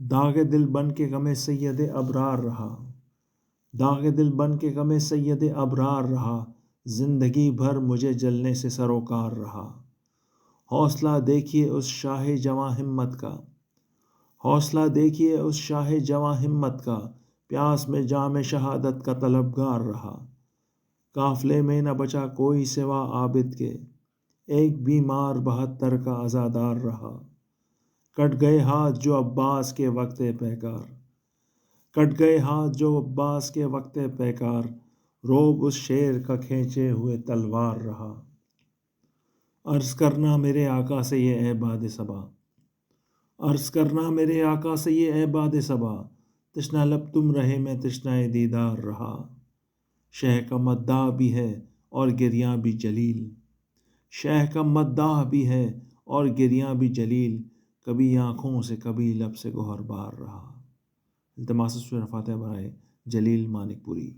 داغ دل بن کے غم سید ابرار رہا، داغ دل بن کے غم سید ابرار رہا، زندگی بھر مجھے جلنے سے سروکار رہا۔ حوصلہ دیکھیے اس شاہ جواں ہمت کا، حوصلہ دیکھیے اس شاہ جواں ہمت کا، پیاس میں جام شہادت کا طلبگار رہا۔ قافلے میں نہ بچا کوئی سوا عابد کے، ایک بیمار 72 کا عزادار رہا۔ کٹ گئے ہاتھ جو عباس کے وقت پیکار، کٹ گئے ہاتھ جو عباس کے وقت پیکار، روب اس شیر کا کھینچے ہوئے تلوار رہا۔ عرض کرنا میرے آقا سے یہ اے باد صبا، عرض کرنا میرے آقا سے یہ اے باد صبا، تشنہ لب تم رہے میں تشنہ دیدار رہا۔ شہ کا مداح بھی ہے اور گریاں بھی جلیل، شہ کا مداح بھی ہے اور گریاں بھی جلیل، کبھی آنکھوں سے کبھی لب سے گوہر بار رہا۔ التماس سورہ فاتحہ برائے جلیل مانک پوری۔